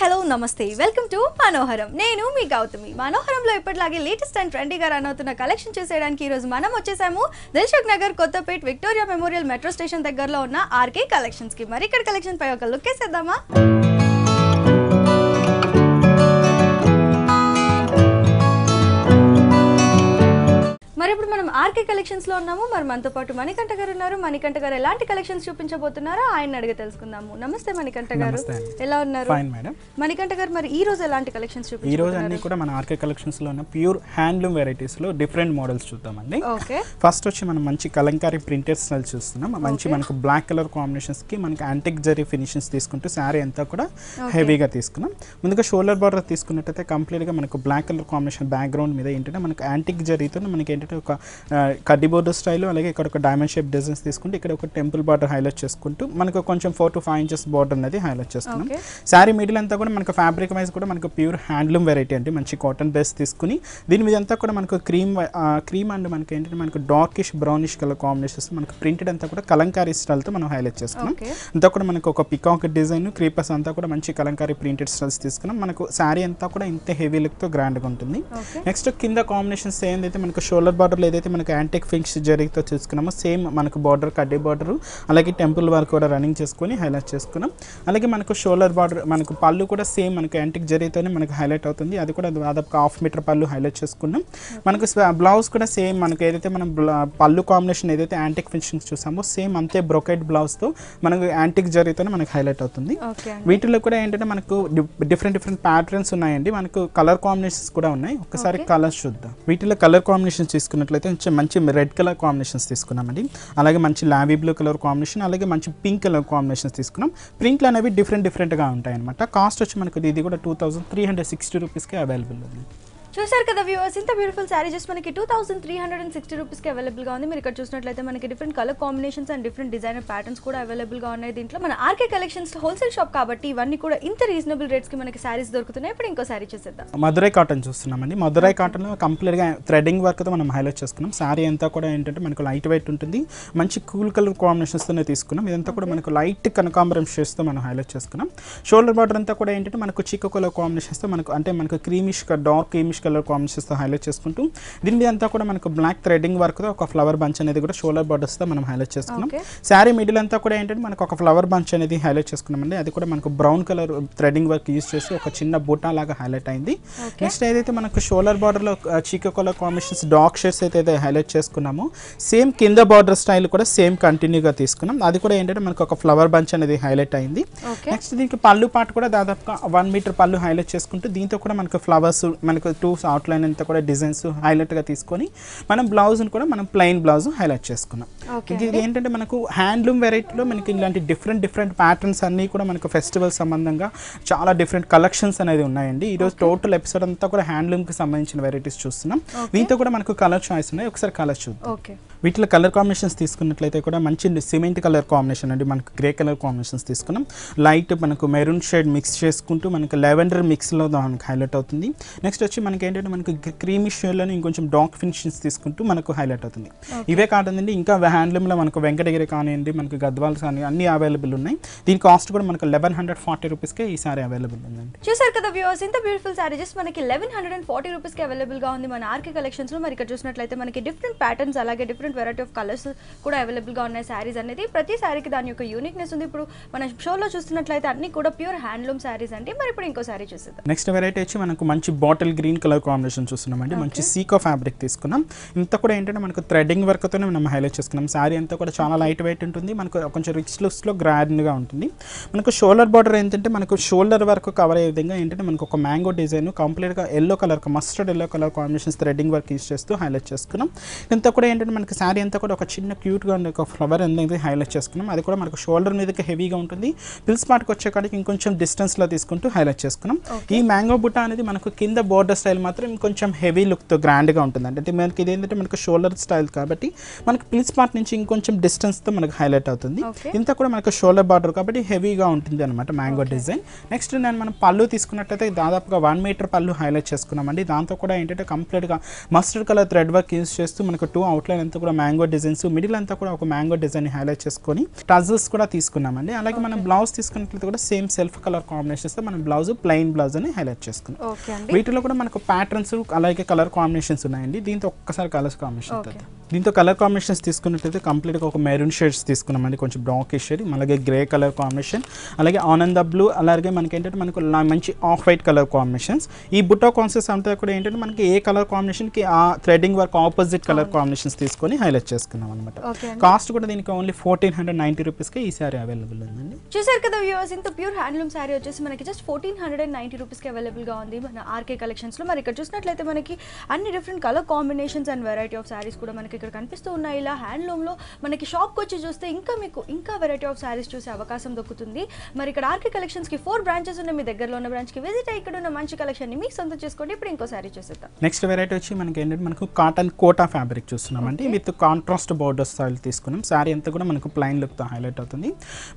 Hello నమస్తే welcome to Manoharam. నేను మీ గౌతమి. మనోహరంలో ఇప్పటిలాగే లేటెస్ట్ అండ్ ట్రెండీగా రన్ అవుతున్న కలెక్షన్ చూసేయడానికి ఈ రోజు మనం వచ్చేసాము Dilsukhnagar Kothapet Victoria memorial metro station దగ్గరలో ఉన్న ఆర్కే కలెక్షన్స్ కి. మరి ఇక్కడ కలెక్షన్ పై ఒక లుక్ వేసేద్దామా? మరి ఇప్పుడు మనం ఆర్కే కలెక్షన్స్ లో ఉన్నాము. మరి మనతో పాటు మణికంఠ గారు ఉన్నారు. మణికంఠ గారు ఎలాంటి కలెక్షన్స్ చూపించబోతున్నారో ఆయన అడిగి తెలుసుకుందాము. నమస్తే మణికంఠ గారు, ఎలా ఉన్నారు? Fine madam. మణికంఠ గారు, మరి ఈ రోజు ఎలాంటి కలెక్షన్స్ చూపించారు? ఈ రోజు అన్ని కూడా మన ఆర్కే కలెక్షన్స్ లో ఉన్న ప్యూర్ హ్యాండ్లూమ్ వెరైటీస్ లో డిఫరెంట్ మోడల్స్ చూద్దామండి. ఓకే, ఫస్ట్ వచ్చి మనం మంచి కలంకారీ ప్రింటెడ్ స్టైల్ చూస్తున్నాం. మంచి మనకు బ్లాక్ కలర్ కాంబినేషన్స్ కి మనకి యాంటిక్ జరీ ఫినిషింగ్స్ తీసుకుంటూ శారీ అంతా కూడా హెవీగా తీసుకున్నాం. ముందుగా షోల్డర్ బార్డర్ తీసుకున్నట్టయితే కంప్లీట్ గా మనకు బ్లాక్ కలర్ కాంబినేషన్ బ్యాక్గ్రౌండ్ మీద ఏంటంటే మనకు యాంటిక్ జరీతో మనకి ఏంటంటే ఒక కడ్డీ బోర్డర్ స్టైల్, అలాగే ఇక్కడ ఒక డైమండ్ షేప్ డిజైన్స్ తీసుకుంటే ఇక్కడ ఒక టెంపుల్ బార్డర్ హైలైట్ చేసుకుంటూ మనకు కొంచెం 4 to 5 inches బార్డర్ అనేది హైలైట్ చేసుకున్నాం. శారీ మిడిల్ అంతా కూడా మనకు ఫ్యాబ్రిక్ వైజ్ కూడా మనకు ప్యూర్ హ్యాండ్లూమ్ వెరైటీ అంటే మంచి కాటన్ బేస్ తీసుకుని దీని మీద అంతా కూడా మనకు క్రీమ్ అండ్ మనకి ఏంటంటే మనకు డార్కిష్ బ్రౌనిష్ కలర్ కాంబినేషన్స్ మనకు ప్రింటెడ్ అంతా కూడా కలంకారీ స్టైల్తో మనం హైలైట్ చేసుకున్నాం. అంతా కూడా మనకు ఒక పికాక్ డిజైన్ క్రీపర్స్ అంతా కూడా మంచి కలంకారీ ప్రింటెడ్ స్టైల్స్ తీసుకున్నాం. మనకు శారీ అంతా కూడా ఇంత హెవీ లుక్తో గ్రాండ్గా ఉంటుంది. నెక్స్ట్ కింద కాంబినేషన్స్ ఏందైతే మనకు షోల్డర్ బార్డర్లో ఏదైతే మనకు యాంటిక్ ఫినిష్ జరీతో చూసుకున్నామో సేమ్ మనకు బార్డర్ కడ్డీ బార్డర్ అలాగే టెంపుల్ వర్క్ కూడా రన్నింగ్ చేసుకొని హైలైట్ చేసుకున్నాం. అలాగే మనకు షోల్డర్ బార్డర్ మనకు పళ్ళు కూడా సేమ్ మనకు యాంటిక్ జరీతోనే మనకు హైలైట్ అవుతుంది. అది కూడా దాదాపు 1/2 మీటర్ పళ్ళు హైలైట్ చేసుకున్నాం. మనకు బ్లౌజ్ కూడా సేమ్ మనకు ఏదైతే మనం పళ్ళు కాంబినేషన్ ఏదైతే యాంటిక్ ఫినిషింగ్స్ చూసామో సేమ్ అంతే బ్రొకెట్ బ్లౌజ్తో మనకు యాంటిక్ జరీతోనే మనకు హైలైట్ అవుతుంది. వీటిలో కూడా ఏంటంటే మనకు డిఫరెంట్ ప్యాటర్న్స్ ఉన్నాయండి. మనకు కలర్ కాంబినేషన్స్ కూడా ఉన్నాయి. ఒకసారి కలర్స్ చూద్దాం. వీటిలో కలర్ కాంబినేషన్స్ తీసుకున్నట్లయితే మంచి రెడ్ కలర్ కాంబినేషన్స్ తీసుకున్నామండి. అలాగే మంచి లావీ బ్లూ కలర్ కాంబినేషన్, అలాగే మంచి పింక్ కలర్ కాంబినేషన్స్ తీసుకున్నాం. ప్రింట్లు అనేవి డిఫరెంట్గా ఉంటాయి అనమాట. కాస్ట్ వచ్చి మనకు ఇది కూడా 2360 రూపీస్కి అవైలబుల్ ఉంది. చూసారు కదా వ్యూవర్స్, ఇంత బ్యూటిఫుల్ శారీ జస్ట్ మనకి 2360 రూపీస్కి అవైలబుల్గా ఉంది. మీరు ఇక్కడ చూసినట్లయితే మనకి different colour combinations and different designer patterns కూడా అవైలబుల్గా ఉన్నాయి. దీంట్లో మన ఆర్కే కలెక్షన్స్ హోల్సేల్ షాప్ కాబట్టి ఇవన్నీ కూడా ఇంత రీజనబుల్ రేట్స్కి మనకి శారీస్ దొరుకుతున్నాయి. ఇప్పుడు ఇంకో శారీ చూసేద్దాం. మధురై కాటన్ చూస్తున్నామండి. మధురై కాటన్లో కంప్లీట్గా థ్రెడింగ్ వర్క్తో మనం హైలైట్ చేసుకున్నాం. శారీ అంతా కూడా ఏంటంటే మనకు లైట్ వెయిట్ ఉంటుంది. మంచి కూల్ కలర్ కాంబినేషన్స్తోనే తీసుకున్నాం. ఇదంతా కూడా మనకు లైట్ కనకాంబరం షేడ్స్తో మనం హైలైట్ చేసుకున్నాం. షోల్డర్ బార్డర్ అంతా కూడా ఏంటంటే మనకు చిక్కు కలర్ కాంబినేషన్స్తో మనకు అంటే మనకు డార్క్ క్రీమిష్ కలర్ కాంబినేషన్స్తో హైలైట్ చేసుకుంటూ దీని మీద అంతా కూడా మనకు బ్లాక్ థ్రెడింగ్ వర్క్తో ఒక ఫ్లవర్ బంచ్ అనేది కూడా షోల్డర్ బార్డర్స్తో మనం హైలైట్ చేసుకున్నాం. శారీ మిడిల్ అంతా కూడా ఏంటంటే మనకు ఒక ఫ్లవర్ బంచ్ అనేది హైలైట్ చేసుకున్నామండి. అది కూడా మనకు brown colour threading work use చేసి ఒక చిన్న బూటా లాగా హైలైట్ అయింది. నెక్స్ట్ ఏదైతే మనకు షోల్డర్ బార్డర్లో చిక్కు కలర్ కాంబినేషన్స్ డార్క్ షేడ్స్ అయితే హైలైట్ చేసుకున్నామో సేమ్ కింద బార్డర్ స్టైల్ కూడా సేమ్ కంటిన్యూగా తీసుకున్నాం. అది కూడా ఏంటంటే మనకు ఒక ఫ్లవర్ బంచ్ అనేది హైలైట్ అయింది. నెక్స్ట్ దీనికి పళ్ళు పాటు కూడా దాదాపుగా 1 మీటర్ పళ్ళు హైలైట్ చేసుకుంటూ దీంతో కూడా మనకు ఫ్లవర్స్ మనకు 2 అవుట్లైన్ అంతా కూడా డిజైన్స్ హైలైట్గా తీసుకొని మనం బ్లౌజ్ని కూడా మనం ప్లెయిన్ బ్లౌజ్ హైలైట్ చేసుకున్నాం. ఇది ఏంటంటే మనకు హ్యాండ్లూమ్ వెరైటీలో మనకి ఇలాంటి డిఫరెంట్ ప్యాటర్న్స్ అన్నీ కూడా మనకు ఫెస్టివల్ సంబంధంగా చాలా డిఫరెంట్ కలెక్షన్స్ అనేది ఉన్నాయండి. ఈరోజు టోటల్ ఎపిసోడ్ అంతా కూడా హ్యాండ్లూమ్కి సంబంధించిన వెరైటీస్ చూస్తున్నాం. దీంతో కూడా మనకు కలర్ చాయిస్ ఉన్నాయి. ఒకసారి కలర్ చూద్దాం. వీటిలో కలర్ కాంబినేషన్స్ తీసుకున్నట్లయితే కూడా మంచి సిమెంట్ కలర్ కాంబినేషన్ అండి. మనకు గ్రే కలర్ కాంబినేషన్స్ తీసుకున్నాం. లైట్ మనకు మెరూన్ షేడ్ మిక్స్ చేసుకుంటూ మనకు లెవెండర్ మిక్స్లో మనకు హైలైట్ అవుతుంది. నెక్స్ట్ వచ్చి మనకి ఏంటంటే మనకు క్రీమీ షేడ్లోనే ఇంకొంచెం డార్క్ ఫినిషింగ్స్ తీసుకుంటూ మనకు హైలైట్ అవుతుంది. ఇవే కాదండి, ఇంకా హ్యాండ్లూమ్లో మనకు వెంకటగిరి కానివ్వండి, మనకు గద్వాల్స్ కానీ అన్ని అవైలబుల్ ఉన్నాయి. దీని కాస్ట్ కూడా మనకు 1140 రూపీస్కే ఈ సారీ అవైలబుల్ ఉందండి. చూసారు కదా వ్యూవర్స్, ఇంత బ్యూటిఫుల్ సారీ జస్ట్ మనకి 1140 రూపీస్కి అవైలబుల్గా ఉంది మన ఆర్కే కలెక్షన్స్లో. మరి ఇక్కడ చూసినట్లయితే మనకి డిఫరెంట్ ప్యాటర్న్స్ అలాగే డిఫరెంట్ వెరైటీ ఆఫ్ కలర్స్ కూడా అవైలబుల్గా ఉన్నాయి. శారీస్ అనేది ప్రతి శారీకి దాని యొక్క యూనిక్నెస్ ఉంది. ఇప్పుడు మన షోలో చూస్తున్నట్లయితే అన్ని కూడా ప్యూర్ హ్యాండ్లూమ్ శారీస్ అండి. మరి ఇప్పుడు ఇంకో శారీ చూసేద్దాం. నెక్స్ట్ వెరైటీ వచ్చి మనకు మంచి బాటిల్ గ్రీన్ కలర్ కాంబినేషన్ చూస్తున్నామండి. మంచి సీకో ఫ్యాబ్రిక్ తీసుకున్నాం. ఇంత కూడా ఏంటంటే మనకు థ్రెడింగ్ వర్క్తోనే మనం హైలైట్ చేసుకున్నాం. శారీ అంతా కూడా చాలా లైట్ వెయిట్ ఉంటుంది. మనకు కొంచెం రిచ్ లుక్స్లో గ్రాండ్గా ఉంటుంది. మనకు షోల్డర్ బార్డర్ ఏంటంటే మనకు షోల్డర్ వర్క్ కవర్ అయ్యే విధంగా ఏంటంటే మనకు ఒక మ్యాంగో డిజైన్ కంప్లీట్గా yellow colour mustard yellow colour combinations threading work use చేస్తూ హైలైట్ చేసుకున్నాం. ఇంత కూడా ఏంటంటే మనకి శారీ అంతా కూడా ఒక చిన్న క్యూట్గా ఉండే ఒక ఫ్లవర్ అనేది హైలైట్ చేసుకున్నాం. అది కూడా మనకు షోల్డర్ మీదకి హెవీగా ఉంటుంది. పిల్స్ పార్ట్కి వచ్చే కాడికి ఇంకొంచెం డిస్టెన్స్లో తీసుకుంటూ హైలైట్ చేసుకున్నాం. ఈ మ్యాంగో బుట్ట అనేది మనకు కింద బోర్డర్ స్టైల్ స్టైల్ మాత్రం ఇంకొంచెం హెవీ లుక్తో గ్రాండ్గా ఉంటుందండి. అంటే మనకి ఇది ఏంటంటే మనకు షోల్డర్ స్టైల్ కాబట్టి మనకి ప్రిన్స్ పార్ట్ నుంచి ఇంకొంచెం డిస్టెన్స్తో మనకు హైలైట్ అవుతుంది. ఇంత కూడా మనకు షోల్డర్ బార్డర్ కాబట్టి హెవీగా ఉంటుంది అనమాట మ్యాంగో డిజైన్. నెక్స్ట్ మనం పళ్ళు తీసుకున్నట్లయితే దాదాపుగా 1 మీటర్ పళ్ళు హైలైట్ చేసుకున్నామండి. దాంతో కూడా ఏంటంటే కంప్లీట్గా mustard colour thread work use చేస్తూ మనకు 2 అవుట్లైన్ అంతా కూడా మ్యాంగో డిజైన్స్, మిడిల్ అంతా కూడా ఒక మ్యాంగో డిజైన్ హైలైట్ చేసుకొని టజల్స్ కూడా తీసుకున్నామండి. అలాగే మనం బ్లౌజ్ తీసుకున్నట్లయితే కూడా సేమ్ సెల్ఫ్ కలర్ కాంబినేషన్స్తో మనం బ్లౌజ్ ప్లెయిన్ బ్లౌజ్ అని హైలైట్ చేసుకున్నాం. వీటిలో కూడా మనకు ప్యాటర్న్స్ అలాగే కలర్ కాంబినేషన్స్ ఉన్నాయండి. దీంతో ఒక్కసారి కలర్స్ కాంబినేషన్ దీంతో కలర్ కాంబినేషన్స్ తీసుకున్నట్లయితే కంప్లీట్గా ఒక మెరూన్ షేడ్స్ తీసుకున్నామండి, కొంచెం బ్రాకిష్ షేడ్, అలాగే గ్రే కలర్ కాంబినేషన్, అలాగే ఆనంద బ్లూ, అలాగే మనకి ఏంటంటే మనకు మంచి ఆఫ్ వైట్ కలర్ కాంబినేషన్స్. ఈ బుట్టా కాన్సెప్ట్స్ అంతా కూడా ఏంటంటే మనకి ఏ కలర్ కాంబినేషన్కి ఆ threading work opposite colour combinations తీసుకొని హైలైట్ చేసుకున్నాం అనమాట. కాస్ట్ కూడా దీనికి ఓన్లీ 1490 రూపీస్కి ఈ సారీ అవైలబుల్ ఉందండి. చూసారు కదా వ్యూవర్స్, ఇంత ప్యూర్ హ్యాండ్లూమ్ సారీ వచ్చేసి మనకి జస్ట్ 1490 రూపీస్కి అవైలబుల్గా ఉంది మన ఆర్కే కలెక్షన్స్లో. మరి ఇక్కడ చూసినట్లయితే మనకి అన్ని different colour combinations and variety of saris కూడా మనకి ఇక్కడ కనిపిస్తూ ఉన్నాయి. ఇలా హ్యాండ్లూమ్లో మనకి షాప్కి వచ్చి చూస్తే మీకు ఇంకా వెరైటీ ఆఫ్ సారీస్ చూసే అవకాశం దొరుకుతుంది. మరి ఇక్కడ ఆర్కే కలెక్షన్స్కి 4 బ్రాంచెస్ ఉన్నాయి. మీ దగ్గరలో ఉన్న బ్రాంచ్కి విజిట్ అయ్యి ఇక్కడ ఉన్న మంచి కలెక్షన్ని మీకు సొంతం చేసుకోండి. ఇప్పుడు ఇంకో సారీ చూసేద్దాం. నెక్స్ట్ వెరైటీ వచ్చి మనకి ఏంటంటే మనకు కాటన్ కోటా ఫ్యాబ్రిక్ చూస్తున్నామండి. విత్ కాంట్రాస్ట్ బోర్డర్ స్టైల్ తీసుకున్నాం. సారీ అంతా కూడా మనకు ప్లైన్ లుక్తో హైలైట్ అవుతుంది.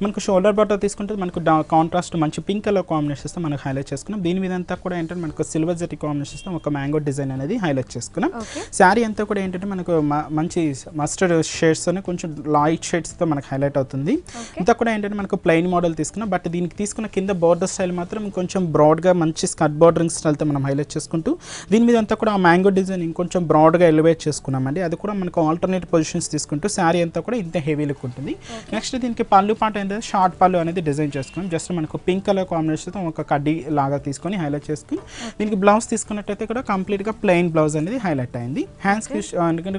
మనకు షోల్డర్ బార్డర్ తీసుకుంటే మనకు కాంట్రాస్ట్ మంచి పింక్ కలర్ కాంబినేషన్స్తో మనకు హైలైట్ చేసుకున్నాం. దీని మీద అంతా కూడా ఏంటంటే మనకు సిల్వర్ జరీ కాంబినేషన్స్తో ఒక మ్యాంగో డిజైన్ అనేది హైలైట్ చేసుకున్నాం. సారీ అంతా కూడా ఏంటంటే మనకు మంచి మస్టర్డ్ షేడ్స్ అని కొంచెం లైట్ షేడ్స్తో మనకు హైలైట్ అవుతుంది. ఇంతా కూడా ఏంటంటే మనకు ప్లెయిన్ మోడల్ తీసుకున్నాం. బట్ దీనికి తీసుకున్న కింద బోర్డర్ స్టైల్ మాత్రం కొంచెం బ్రాడ్గా మంచి స్కర్ట్ బోర్డరింగ్ స్టైల్తో మనం హైలైట్ చేసుకుంటూ దీని మీద అంతా కూడా ఆ మ్యాంగో డిజైన్ ఇంకొంచెం బ్రాడ్గా ఎలివేట్ చేసుకున్నామండి. అది కూడా మనకు ఆల్టర్నేట్ పొజిషన్స్ తీసుకుంటూ శారీ అంతా కూడా ఇంత హెవీ లుక్ ఉంటుంది. నెక్స్ట్ దీనికి పళ్ళు పాట ఏంటంటే షార్ట్ పళ్ళు అనేది డిజైన్ చేసుకున్నాం. జస్ట్ మనకు పింక్ కలర్ కాంబినేషన్తో ఒక కడ్డీ లాగా తీసుకొని హైలైట్ చేసుకుని దీనికి బ్లౌజ్ తీసుకున్నట్టయితే కూడా కంప్లీట్గా ప్లెయిన్ బ్లౌజ్ అనేది హైలైట్ అయింది. హ్యాండ్స్కి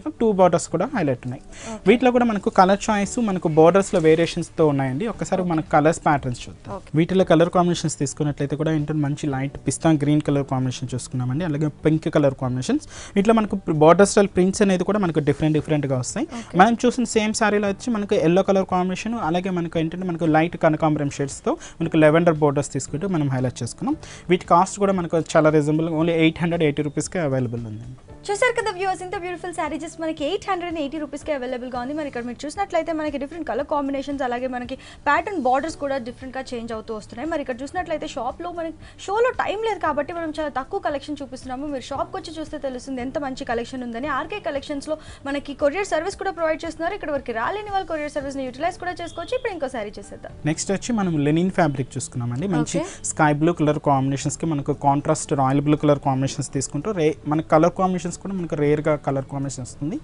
2 బార్డర్స్ కూడా హైలైట్ ఉన్నాయి. వీటిలో కూడా మనకు కలర్ చాయిస్ మనకు బోర్డర్స్లో వేరియేషన్స్తో ఉన్నాయండి. ఒకసారి మనకు కలర్స్ ప్యాటర్న్స్ చూద్దాం. వీటిలో కలర్ కాంబినేషన్స్ తీసుకున్నట్లయితే కూడా ఏంటంటే మంచి లైట్ పిస్తా గ్రీన్ కలర్ కాంబినేషన్ చూసుకున్నామండి. అలాగే పింక్ కలర్ కాంబినేషన్స్. వీటిలో మనకు బోర్డర్ స్టైల్ ప్రింట్స్ అనేది కూడా మనకు డిఫరెంట్గా వస్తాయి. మనం చూసిన సేమ్ సారీలో వచ్చి మనకు ఎల్లో కలర్ కాంబినేషన్, అలాగే మనకు ఏంటంటే మనకు లైట్ కనకాంబరం షేడ్స్తో మనకు లెవెండర్ బోర్డర్స్ తీసుకుంటూ మనం హైలైట్ చేసుకున్నాం. వీటి కాస్ట్ కూడా మనకు చాలా రీజనబుల్, ఓన్లీ 880 రూపీస్కి అవైలబుల్ ఉంది. చూసారు కదా వ్యూవర్స్, ఇంత బ్యూటిఫుల్ శారీ జస్ట్ మనకి 880 రూపీస్కి అవైలబుల్గా ఉంది. మరి ఇక్కడ మీరు చూసినట్లయితే మనకి డిఫరెంట్ కలర్ కాంబినేషన్స్, అలాగే మనకి ప్యాటర్న్ బార్డర్స్ కూడా డిఫరెంట్గా చేంజ్ అవుతూ వస్తున్నాయి. మరి ఇక్కడ చూసినట్లయితే షాప్లో మనకి షోలో టైం లేదు కాబట్టి మనం చాలా తక్కువ కలెక్షన్ చూపిస్తున్నాము. మీరు షాప్కి వచ్చి చూస్తే తెలుస్తుంది ఎంత మంచి కలెక్షన్ ఉందని. ఆర్కే కలెక్షన్స్లో మనకి కొరియర్ సర్వీస్ కూడా ప్రొవైడ్ చేస్తున్నారు. ఇక్కడ వరకు రాలేని వాళ్ళు కొరియర్ సర్వీస్ని యూటిలైజ్ కూడా చేసుకోవచ్చు. ఇప్పుడు ఇంకో శారీ చేసేద్దాం. నెక్స్ట్ వచ్చి మనం లెనిన్ ఫ్యాబ్రిక్ చూసుకున్నామండి. మంచి స్కై బ్లూ కలర్ కాంబినేషన్స్కి మనకు contrast royal blue colour combinations తీసుకుంటూ మన కలర్ కాంబినేషన్స్ కూడా మనకు రేర్గా కలర్ కాంబినేషన్ వస్తుంది.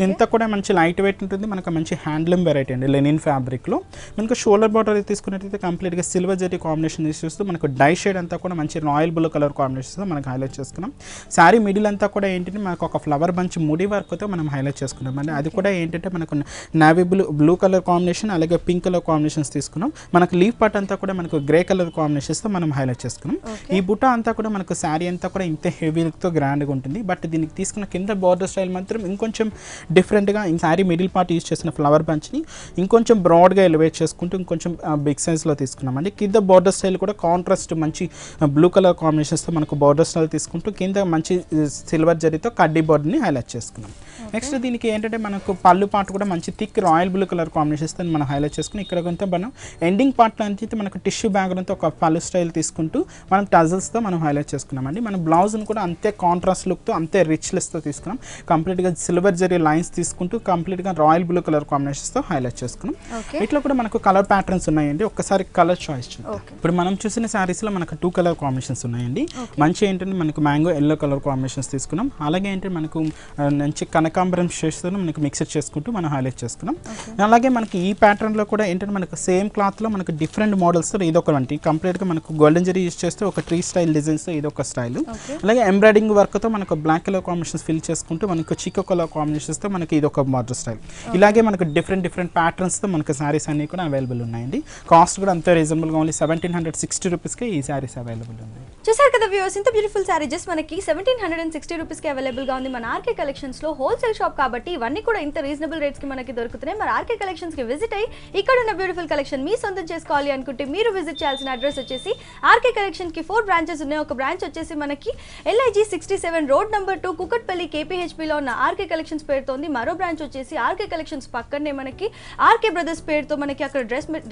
ఇంత కూడా మంచి లైట్ వెయిట్ ఉంటుంది. మనకు మంచి హ్యాండ్లూమ్ వెరైటీ అండి లెనిన్ ఫ్యాబ్రిక్లో. మనకు షోల్డర్ బార్డర్ తీసుకున్నట్టయితే కంప్లీట్గా సిల్వర్ జరీ కాంబినేషన్ చూస్తూ మనకు డై షేడ్ అంతా కూడా మంచి రాయల్ బ్లూ కలర్ కాంబినేషన్తో మనకు హైలైట్ చేసుకున్నాం. శారీ మిడిల్ అంతా కూడా ఏంటంటే మనకు ఒక ఫ్లవర్ బంచ్ ముడి వర్క్తో మనం హైలైట్ చేసుకున్నాం అండి. అది కూడా ఏంటంటే మనకు నావీ బ్లూ కలర్ కాంబినేషన్, అలాగే పింక్ కలర్ కాంబినేషన్స్ తీసుకున్నాం. మనకు లీఫ్ పార్ట్ అంతా కూడా మనకు గ్రే కలర్ కాంబినేషన్స్తో మనం హైలైట్ చేసుకున్నాం. ఈ బుట్ట అంతా కూడా మనకు శారీ అంతా కూడా ఇంత హెవీ లుక్తో గ్రాండ్గా ఉంటుంది. బట్ దీనికి తీసుకున్న కింద బార్డర్ స్టైల్ మాత్రం ఇంకొంచెం డిఫరెంట్గా ఈ శారీ మిడిల్ పార్ట్ యూజ్ చేసిన ఫ్లవర్ బంచ్ని ఇంకొంచెం బ్రాడ్గా ఎలివేట్ చేసుకుంటూ ఇంకొంచెం బిగ్ సైజ్లో తీసుకున్నామండి. కింద బార్డర్ స్టైల్ కూడా కాంట్రాస్ట్ మంచి బ్లూ కలర్ కాంబినేషన్స్తో మనకు బార్డర్ స్టైల్ తీసుకుంటూ కింద మంచి సిల్వర్ జరీతో కడ్డీ బార్డర్ని హైలైట్ చేసుకున్నాం. నెక్స్ట్ దీనికి ఏంటంటే మనకు పళ్ళు పార్ట్ కూడా మంచి థిక్ రాయల్ బ్లూ కలర్ కాంబినేషన్స్తో మనం హైలైట్ చేసుకుని ఇక్కడ కొంత మనం ఎండింగ్ పార్ట్లో అయితే మనకు టిష్యూ బ్యాక్గ్రౌండ్తో ఒక పళ్ళు స్టైల్ తీసుకుంటూ మనం టజల్స్తో మనం హైలైట్ చేసుకున్నామండి. మన బ్లౌజ్ని కూడా అంతే కాంట్రాస్ట్ లుక్తో అంతే రిచ్లెస్తో తీసుకున్నాం. కంప్లీట్గా సిల్వర్ జరీ లైన్స్ తీసుకుంటూ కంప్లీట్గా రాయల్ బ్లూ కలర్ కాంబినేషన్స్తో హైలైట్ చేసుకున్నాం. వీటిలో కూడా మనకు కలర్ ప్యాటర్న్స్ ఉన్నాయండి. ఒక్కసారి కలర్ చాయిస్ చూద్దాం. ఇప్పుడు మనం చూసిన శారీస్లో మనకు 2 కలర్ కాంబినేషన్స్ ఉన్నాయండి. మంచి ఏంటంటే మనకు మ్యాంగో ఎల్లో కలర్ కాంబినేషన్స్ తీసుకున్నాం. అలాగే ఏంటంటే మనకు మంచి కనకాంబరం షేడ్స్తో మనకు మిక్సర్ చేసుకుంటూ మనం హైలైట్ చేసుకున్నాం. అలాగే మనకి ఈ ప్యాటర్న్లో కూడా ఏంటంటే మనకు సేమ్ క్లాత్లో మనకు డిఫరెంట్ మోడల్స్తో ఇదొక వంటి కంప్లీట్గా మనకు గోల్డెన్ జరీ యూజ్ చేస్తే ఒక ట్రీ స్టైల్ డిజైన్స్తో ఇదొక స్టైల్. అలాగే ఎంబ్రాయిడింగ్ వర్క్తో మనకు బ్లాక్ కలర్ కాంబినేషన్స్ ఫిల్ చేసుకుంటూ మనకు చిక్కో కలర్ కాంబినేషన్స్తో మనకి ఇదొక బార్డర్ స్టైల్. ఇలాగే మనకు డిఫరెంట్ ప్యాటర్న్స్తో మనకు శారీస్ అన్ని కూడా అవైలబుల్ ఉన్నాయండి. కాస్ట్ కూడా అంతే రీజనబుల్గా ఓన్లీ 1760 రూపీస్కి ఈ శారీస్ అవైలబుల్ ఉంది. చూసారు కదా వ్యూవర్స్, ఇంత బ్యూటిఫుల్ శారీ జస్ట్ మనకి 1760 రూపీస్కి అవైలబుల్గా ఉంది మన ఆర్కే కలెక్షన్స్లో. హోల్సేల్ షాప్ కాబట్టి ఇవన్నీ కూడా ఇంత రీజనబుల్ రేట్స్కి మనకి దొరుకుతున్నాయి. మరి ఆర్కే కలెక్షన్స్కి విజిట్ అయ్యి ఇక్కడ ఉన్న బ్యూటిఫుల్ కలెక్షన్ మీ సొంతం చేసుకోవాలి అనుకుంటే మీరు విజిట్ చేయాల్సిన అడ్రస్ వచ్చేసి ఆర్కే కలెక్షన్కి 4 బ్రాంచెస్ ఉన్నాయి. ఒక బ్రాంచ్ వచ్చేసి మనకి LIG 67 road number 2 Kukatpally KPHP లో ఉన్న ఆర్కే కలెక్షన్స్ పేరుతో ఉంది. మరో బ్రాంచ్ వచ్చేసి ఆర్కే కలెక్షన్స్ పక్కనే మనకి ఆర్కే బ్రదర్స్ పేరుతో మనకి అక్కడ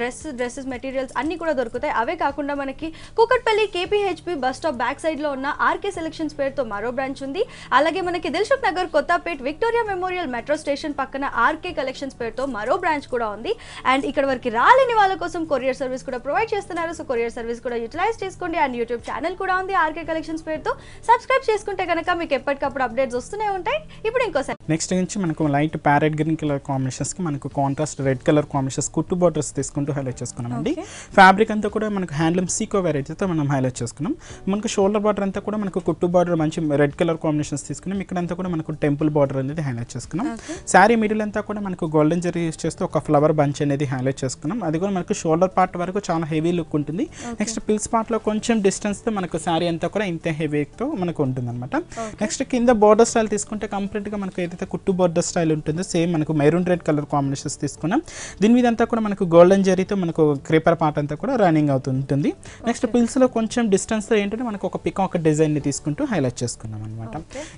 డ్రెస్సెస్ మెటీరియల్స్ అన్ని కూడా దొరుకుతాయి. అవే కాకుండా మనకి Kukatpally KPHP bus stop back side లో ఉన్న ఆర్కే సెలెక్షన్స్ పేరుతో మరో బ్రాంచ్ ఉంది. అలాగే మనకి Dilsukhnagar, Kothapet, Victoria memorial metro station పక్కన ఆర్కే కలెక్షన్స్ పేరుతో మరో బ్రాంచ్ కూడా ఉంది. అండ్ ఇక్కడ వరకు రాలేని వాళ్ళ కోసం కొరియర్ సర్వీస్ కూడా ప్రొవైడ్ చేస్తున్నారు. సో కొరియర్ సర్వీస్ కూడా యూటిలైజ్ చేసుకోండి. అండ్ యూట్యూబ్ ఛానల్ కూడా ఉంది ఆర్కే కలెక్షన్స్ పేరుతో. సబ్స్క్రైబ్ చేసుకుంటే కనుక మీకు ఎప్పటికప్పుడు అప్డేట్స్ వస్తూనే ఉంటాయి. ఇప్పుడు ఇంకోసారి నెక్స్ట్ నుంచి మనకు లైట్ ప్యారెట్ గ్రీన్ కలర్ కాంబినేషన్స్కి మనకు కాంట్రాస్ట్ రెడ్ కలర్ కాంబినేషన్స్ కుట్టు బార్డర్స్ తీసుకుంటూ హైలైట్ చేసుకున్నామండి. ఫ్యాబ్రిక్ అంతా కూడా మనకు హ్యాండ్లూమ్ సీకో వెరైటీతో మనం హైలైట్ చేసుకున్నాం. మనకు షోల్డర్ బార్డర్ అంతా కూడా మనకు కుట్టు బార్డర్ మంచి రెడ్ కలర్ కాంబినేషన్స్ తీసుకున్నాం. ఇక్కడంతా కూడా మనకు టెంపుల్ బార్డర్ అనేది హైలైట్ చేసుకున్నాం. శారీ మిడిల్ అంతా కూడా మనకు గోల్డెన్ జరీ యూస్ చేస్తూ ఒక ఫ్లవర్ బంచ్ అనేది హైలైట్ చేసుకున్నాం. అది కూడా మనకు షోల్డర్ పార్ట్ వరకు చాలా హెవీ లుక్ ఉంటుంది. నెక్స్ట్ పిల్స్ పార్ట్ లో కొంచెం డిస్టెన్స్ తో మనకు శారీ అంతా కూడా ఇంత హెవీతో మనకు ఉంటుంది అనమాట. నెక్స్ట్ కింద బోర్డర్ స్టైల్ తీసుకుంటే కంప్లీట్ గా మనకు ఏదైతే కుట్టు బోర్డర్ స్టైల్ ఉంటుందో సేమ్ మనకు మెరూన్ రెడ్ కలర్ కాంబినేషన్స్ తీసుకున్నాం. దీని మీద అంతా కూడా మనకు గోల్డెన్ జరీతో మనకు క్రీపర్ పార్ట్ అంతా కూడా రన్నింగ్ అవుతుంటుంది. నెక్స్ట్ పిల్స్ లో కొంచెం డిస్టెన్స్ తో ఏంటంటే మనకు ఒక పికాక్ డిజైన్ ని తీసుకుంటూ హైలైట్ చేసుకున్నాం అనమాట.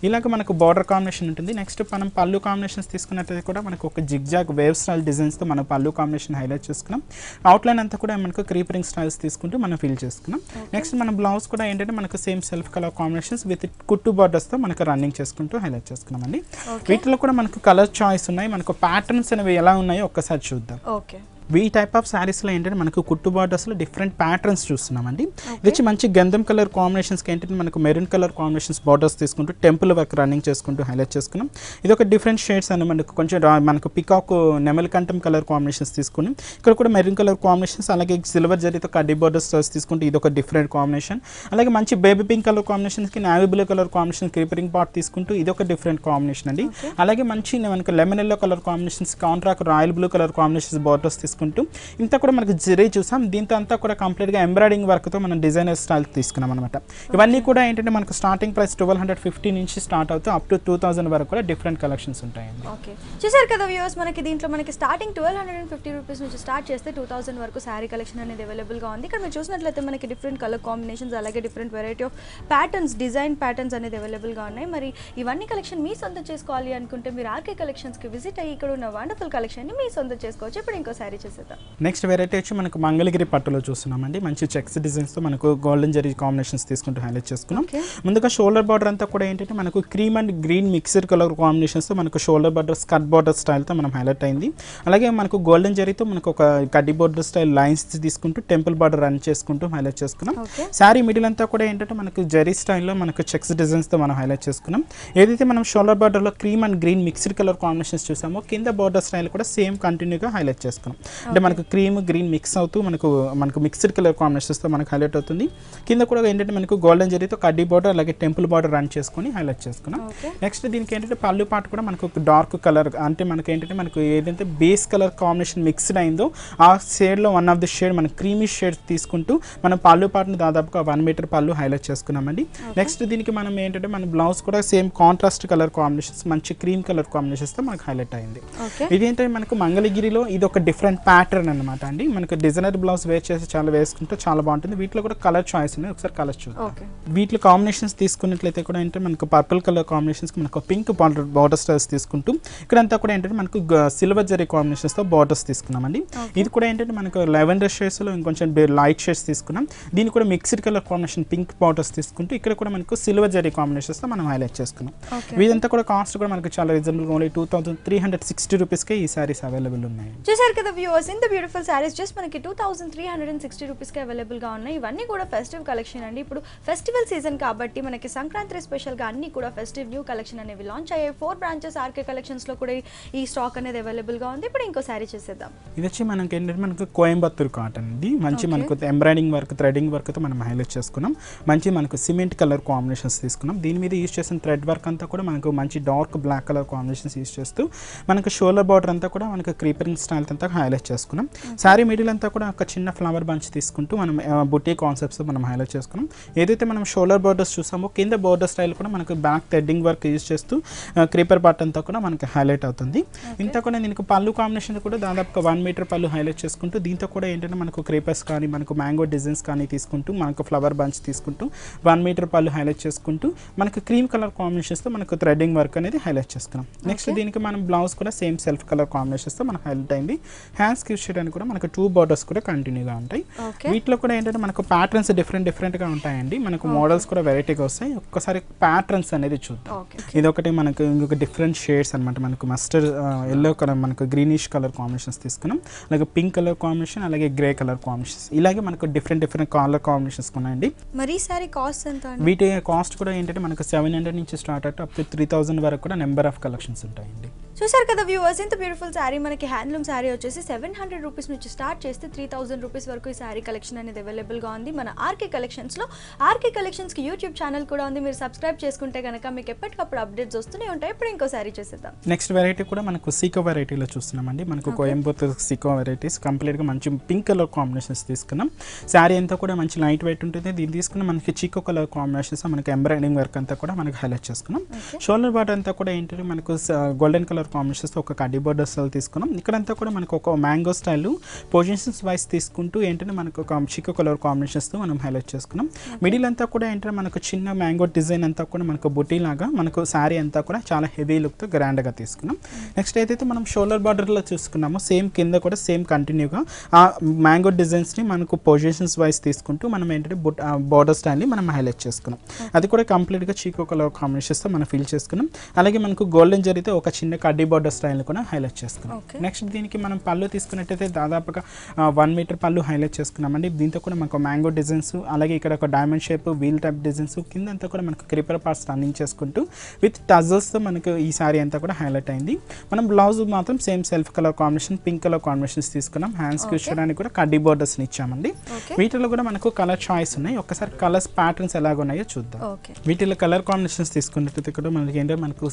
ఇలాగ మనకు బార్డర్ కాంబినేషన్ ఉంటుంది. నెక్స్ట్ మనం పళ్ళు కాంబినేషన్స్ తీసుకున్నట్లయితే కూడా మనకు ఒక జిగ్జాగ్ వేవ్ స్టైల్ డిజైన్స్ తో మనం పళ్ళు కాంబినేషన్ హైలైట్ చేసుకున్నాం. అవుట్లైన్ అంతా కూడా మనకు క్రీపరింగ్ స్టైల్స్ తీసుకుంటూ మనం ఫిల్ చేసుకున్నాం. నెక్స్ట్ మన బ్లౌజ్ కూడా ఏంటంటే మనకు same self colour combinations with కుట్టు బార్డర్స్ తో మనకు రన్నింగ్ చేసుకుంటూ హైలైట్ చేసుకున్నాం అండి. వీటిలో కూడా మనకు కలర్ చాయిస్ ఉన్నాయి. మనకు ప్యాటర్న్స్ అనేవి ఎలా ఉన్నాయో ఒక్కసారి చూద్దాం. ఈ టైప్ ఆఫ్ శారీస్లో ఏంటంటే మనకు కుట్టు బార్డర్స్లో డిఫరెంట్ ప్యాటర్న్స్ చూస్తున్నామండి. ఇది వచ్చి మంచి గంధం కలర్ కాంబినేషన్స్కి ఏంటంటే మనకు మెరూన్ కలర్ కాంబినేషన్స్ బార్డర్స్ తీసుకుంటూ టెంపుల్ వర్క్ రన్నింగ్ చేసుకుంటూ హైలైట్ చేసుకున్నాం. ఇది ఒక డిఫరెంట్ షేడ్స్ అని మనకు కొంచెం మనకు పికాక్ నెమలికంఠం కలర్ కాంబినేషన్స్ తీసుకుని ఇక్కడ కూడా మెరూన్ కలర్ కాంబినేషన్స్, అలాగే సిల్వర్ జరీతో కడ్డీ బార్డర్స్ తీసుకుంటే ఇది ఒక డిఫరెంట్ కాంబినేషన్. అలాగే మంచి బేబీ పింక్ కలర్ కాంబినేషన్స్కి నావీ బ్లూ కలర్ కాంబినేషన్ క్రీపరింగ్ పార్ట్ తీసుకుంటూ ఇది ఒక డిఫరెంట్ కాంబినేషన్ అండి. అలాగే మంచి మనకు lemon yellow colour combinations, contract royal blue colour combinations borders తీసుకుంటూ ఇంత కూడా మనకు జరీ చూసాం. దీంతో అంతా కూడా కంప్లీట్గా ఎంబ్రాయిడింగ్ వర్క్తో మనం డిజైనర్ స్టైల్ తీసుకున్నాం అనమాట. ఇవన్నీ కూడా ఏంటంటే మనకు స్టార్టింగ్ ప్రైస్ 1250 నుంచి స్టార్ట్ అవుతూ అప్ టు 2000 వరకు కూడా డిఫరెంట్ కలెక్షన్స్ ఉంటాయండి. ఓకే, చూసారు కదా వ్యూవర్స్, మనకి దీంట్లో మనకి స్టార్టింగ్ 1250 రూపీస్ నుంచి స్టార్ట్ చేస్తే 2000 వరకు శారీ కలెక్షన్ అనేది అవైలబుల్గా ఉంది. ఇక్కడ మీరు చూసినట్లయితే మనకి డిఫరెంట్ కలర్ కాంబినేషన్స్, అలాగే different variety of patterns, design patterns అనేది అవైలబుల్గా ఉన్నాయి. మరి ఇవన్నీ కలెక్షన్ మీ సొంతం చేసుకోవాలి అనుకుంటే మీరు ఆర్కే కలెక్షన్స్కి విజిట్ అయ్యి ఇక్కడ ఉన్న వండర్ఫుల్ కలెక్షన్ని మీ సొంతం చేసుకోవచ్చు. ఇప్పుడు ఇంకో శారీ చూసేద్దాం. నెక్స్ట్ వెరైటీ వచ్చి మనకు మంగళగిరి పట్టులో చూస్తున్నామండి. మంచి చెక్స్ డిజైన్స్తో మనకు గోల్డెన్ జరీ కాంబినేషన్స్ తీసుకుంటూ హైలైట్ చేసుకున్నాం. ముందుగా షోల్డర్ బార్డర్ అంతా కూడా ఏంటంటే మనకు cream and green mixed colour కాంబినేషన్స్తో మనకు షోల్డర్ బార్డర్ స్కర్ట్ బార్డర్ స్టైల్తో మనం హైలైట్ అయింది. అలాగే మనకు గోల్డెన్ జరీతో మనకు ఒక కడ్డీ బార్డర్ స్టైల్ లైన్స్ తీసుకుంటూ టెంపుల్ బార్డర్ రన్ చేసుకుంటూ హైలైట్ చేసుకున్నాం. శారీ మిడిల్ అంతా కూడా ఏంటంటే మనకు జరీ స్టైల్లో మనకు చెక్స్ డిజైన్స్తో మనం హైలైట్ చేసుకున్నాం. ఏదైతే మనం షోల్డర్ బార్డర్లో cream and green mixed colour combinations చూసామో కింద బార్డర్ స్టైల్ కూడా సేమ్ కంటిన్యూగా హైలైట్ చేసుకున్నాం. అంటే మనకు క్రీమ్ గ్రీన్ మిక్స్ అవుతూ మనకు మిక్స్డ్ కలర్ కాంబినేషన్స్తో మనకు హైలైట్ అవుతుంది. కింద కూడా ఏంటంటే మనకు గోల్డెన్ జరీతో కడ్డీ బార్డర్ అలాగే టెంపుల్ బార్డర్ రన్ చేసుకొని హైలైట్ చేసుకున్నాం. నెక్స్ట్ దీనికి ఏంటంటే పళ్ళు పార్ట్ కూడా మనకు డార్క్ కలర్, అంటే మనకి ఏంటంటే మనకు ఏదైతే బేస్ కలర్ కాంబినేషన్ మిక్స్డ్ అయిందో ఆ షేడ్లో వన్ ఆఫ్ ది షేడ్ మన క్రీమీ షేడ్స్ తీసుకుంటూ మనం పళ్ళు పార్ట్ని దాదాపుగా 1 మీటర్ పళ్ళు హైలైట్ చేసుకున్నామండి. నెక్స్ట్ దీనికి మనం ఏంటంటే మన బ్లౌజ్ కూడా సేమ్ కాంట్రాస్ట్ కలర్ కాంబినేషన్స్, మంచి క్రీమ్ కలర్ కాంబినేషన్స్తో మనకు హైలైట్ అయింది. ఇదేంటంటే మనకు మంగళగిరిలో ఇది ఒక డిఫరెంట్ ప్యాటర్న్ అనమాట అండి. మనకు డిజైనర్ బ్లౌజ్ వేర్ చేసి చాలా వేసుకుంటే చాలా బాగుంటుంది. వీటిలో కూడా కలర్ చాయిస్ ఉన్నాయి, ఒకసారి కలర్స్ చూద్దాం. వీటిలో కాంబినేషన్స్ తీసుకున్నట్లయితే కూడా ఏంటంటే మనకు పర్పుల్ కలర్ కాంబినేషన్స్, మనకు పింక్ బార్డర్ స్టైల్స్ తీసుకుంటూ ఇక్కడంతా కూడా ఏంటంటే మనకు సిల్వర్ జరీ కాంబినేషన్స్తో బార్డర్స్ తీసుకున్నామండి. ఇది కూడా ఏంటంటే మనకు లెవెండర్ షేడ్స్లో ఇంకొంచెం లైట్ షేడ్స్ తీసుకున్నాం. దీన్ని కూడా mixed colour combination pink borders తీసుకుంటూ ఇక్కడ కూడా మనకు సిల్వర్ జరీ కాంబినేషన్స్తో మనం హైలైట్ చేసుకున్నాం. వీదంతా కూడా కాస్ట్ కూడా మనకు చాలా రీజనబుల్, ఓన్లీ 2360 రూపీస్కే ఈ సారీస్ అవైలబుల్ ఉన్నాయి. చూసారు కదా వ్యూవర్స్, ఇంత బ్యూటిఫుల్ సారీస్ జస్ట్ మనకి 2360 రూపీస్కి అవైలబుల్గా ఉన్నాయి. ఇవన్నీ కూడా ఫెస్టివ్ కలెక్షన్ అండి. ఇప్పుడు ఫెస్టివల్ సీజన్ కాబట్టి మనకి సంక్రాంతి స్పెషల్గా అన్ని కూడా ఫెస్టివ్ న్యూ కలెక్షన్ అనేవి లాంచ్ అయ్యాయి. 4 బ్రాంచెస్ ఆర్కే కలెక్షన్స్లో కూడా ఈ స్టాక్ అనేది అవైలబుల్గా ఉంది. ఇప్పుడు ఇంకో శారీ చేసేద్దాం. ఇది వచ్చి మనకి ఏంటంటే మనకు కోయంబత్తూర్ కాటన్ అండి. మంచి మనకు ఎంబ్రాయిడింగ్ వర్క్, థ్రెడింగ్ వర్క్తో మనం హైలైట్ చేసుకున్నాం. మంచి మనకు సిమెంట్ కలర్ కాంబినేషన్స్ తీసుకున్నాం. దీని మీద యూజ్ చేసిన థ్రెడ్ వర్క్ అంతా కూడా మనకు మంచి dark black colour combinations use చేస్తూ మనకు షోల్డర్ బార్డర్ అంతా కూడా మనకు క్రీపరింగ్ స్టైల్ అంతా హైలైట్ హైలైట్ చేసుకున్నాం. శారీ మిడిల్ అంతా కూడా ఒక చిన్న ఫ్లవర్ బంచ్ తీసుకుంటూ మనం బుటీ కాన్సెప్ట్స్ మనం హైలైట్ చేసుకున్నాం. ఏదైతే మనం షోల్డర్ బోర్డర్స్ చూసామో కింద బోర్డర్ స్టైల్ కూడా మనకు బ్యాక్ థ్రెడ్డింగ్ వర్క్ యూజ్ చేస్తూ క్రీపర్ పార్ట్ అంతా కూడా మనకి హైలైట్ అవుతుంది. ఇంత కూడా దీనికి పళ్ళు కాంబినేషన్ కూడా దాదాపుగా 1 మీటర్ పళ్ళు హైలైట్ చేసుకుంటూ దీంతో కూడా ఏంటంటే మనకు క్రీపర్స్ కానీ మనకు మ్యాంగో డిజైన్స్ కానీ తీసుకుంటూ మనకు ఫ్లవర్ బంచ్ తీసుకుంటూ 1 మీటర్ పళ్ళు హైలైట్ చేసుకుంటూ మనకు క్రీమ్ కలర్ కాంబినేషన్స్తో మనకు థ్రెడ్డింగ్ వర్క్ అనేది హైలైట్ చేసుకున్నాం. నెక్స్ట్ దీనికి మనం బ్లౌజ్ కూడా సేమ్ సెల్ఫ్ కలర్ కాంబినేషన్స్తో మనకు హైలైట్ అయింది. హ్యాండ్స్ యూజ్ చేయడానికి కూడా మనకు 2 బోర్డర్స్ కూడా కంటిన్యూగా ఉంటాయి. వీటిలో కూడా ఏంటంటే మనకు ప్యాటర్న్స్ డిఫరెంట్గా ఉంటాయండి. మనకు మోడల్స్ కూడా వెరైటీగా వస్తాయి. ఒక్కసారి ప్యాటర్న్స్ అనేది చూద్దాం. ఇది ఒకటి మనకు ఇంకొక డిఫరెంట్ షేడ్స్ అనమాట. మనకు మస్టర్డ్ ఎల్లో కలర్ మనకు గ్రీనిష్ కలర్ కాంబినేషన్స్ తీసుకున్నాం. అలాగే పింక్ కలర్ కాంబినేషన్ అలాగే గ్రే కలర్ కాంబినేషన్స్ ఇలాగే మనకు డిఫరెంట్ కలర్ కాంబినేషన్స్ ఉన్నాయండి. మరి సారీ కాస్ట్ ఎంత? వీటి కాస్ట్ కూడా ఏంటంటే మనకు 700 నుంచి స్టార్ట్ అవుట్ అప్ టు 3000 వరకు కూడా నెంబర్ ఆఫ్ కలెక్షన్స్ ఉంటాయండి. చూసారు కదా వ్యూవర్స్, ఇంత బ్యూటిఫుల్ శారీ మనకి హ్యాండ్లూమ్ శారీ వచ్చేసి 700 రూపీస్ నుంచి స్టార్ట్ చేస్తే 3000 రూపీస్ వరకు ఈ శారీ కలెక్షన్ అనేది అవైలబుల్గా ఉంది మన ఆర్కే కలెక్షన్స్లో. ఆర్కే కలెక్షన్స్కి యూట్యూబ్ ఛానల్ కూడా ఉంది. మీరు సబ్స్క్రైబ్ చేసుకుంటే కనుక మీకు ఎప్పటికప్పుడు అప్డేట్స్ వస్తూనే ఉంటాయి. ఇప్పుడు ఇంకో శారీ చూసేద్దాం. నెక్స్ట్ వెరైటీ కూడా మనకు సీకో వెరైటీలో చూస్తున్నామండి. మనకు కోయంబత్తూర్ సీకో వెరైటీస్ కంప్లీట్గా మంచి పింక్ కలర్ కాంబినేషన్స్ తీసుకున్నాం. శారీ అంతా కూడా మంచి లైట్ వెయిట్ ఉంటుంది. దీన్ని తీసుకున్న మనకి చీకో కలర్ కాంబినేషన్స్ మనకి ఎంబ్రాయిడింగ్ వర్క్ అంతా కూడా మనకి హైలైట్ చేసుకున్నాం. షోల్డర్ పార్ట్ అంతా కూడా ఏంటంటే మనకు గోల్డెన్ కలర్ కాంబినేషన్స్ ఒక కడ్డీ బోర్డర్ స్టైల్ తీసుకున్నాం. ఇక్కడంతా కూడా మనకు ఒక మ్యాంగో స్టైల్ పొజిషన్స్ వైస్ తీసుకుంటూ ఏంటంటే మనకు ఒక చిక్కు కలర్ కాంబినేషన్స్తో మనం హైలైట్ చేసుకున్నాం. మిడిల్ అంతా కూడా ఏంటంటే మనకు చిన్న మ్యాంగో డిజైన్ అంతా కూడా మనకు బుటీ లాగా మనకు శారీ అంతా కూడా చాలా హెవీ లుక్తో గ్రాండ్గా తీసుకున్నాం. నెక్స్ట్ ఏదైతే మనం షోల్డర్ బార్డర్లో చూసుకున్నామో సేమ్ కింద కూడా సేమ్ కంటిన్యూగా ఆ మ్యాంగో డిజైన్స్ని మనకు పొజిషన్స్ వైస్ తీసుకుంటూ మనం ఏంటంటే బోర్డర్ స్టైల్ని మనం హైలైట్ చేసుకున్నాం. అది కూడా కంప్లీట్గా చీకో కలర్ కాంబినేషన్స్తో మనం ఫీల్ చేసుకున్నాం. అలాగే మనకు గోల్డెన్ జరిగితే ఒక చిన్న కడ్డీ బోర్డర్ స్టైల్ కూడా హైలైట్ చేసుకున్నాం. నెక్స్ట్ దీనికి మనం పళ్ళు తీసుకున్నట్టయితే దాదాపుగా 1 మీటర్ పళ్ళు హైలైట్ చేసుకున్నామండి. దీంతో కూడా మనకు మ్యాంగో డిజైన్స్ అలాగే ఇక్కడ ఒక diamond shape wheel type designs కింద అంతా కూడా మనకు క్రీపర్ పార్ట్స్ రన్నింగ్ చేసుకుంటూ విత్ టజల్స్తో మనకు ఈ సారీ అంతా కూడా హైలైట్ అయింది. మనం బ్లౌజ్ మాత్రం same self colour combination pink colour combinations తీసుకున్నాం. హ్యాండ్స్ యూజ్ చేయడానికి కూడా కడ్డీ బోర్డర్స్ని ఇచ్చామండి. వీటిలో కూడా మనకు కలర్ చాయిస్ ఉన్నాయి. ఒకసారి కలర్స్ ప్యాటర్న్స్ ఎలాగున్నాయో చూద్దాం. వీటిలో కలర్ కాంబినేషన్స్ తీసుకున్నట్టయితే కూడా మనకి ఏంటంటే మనకు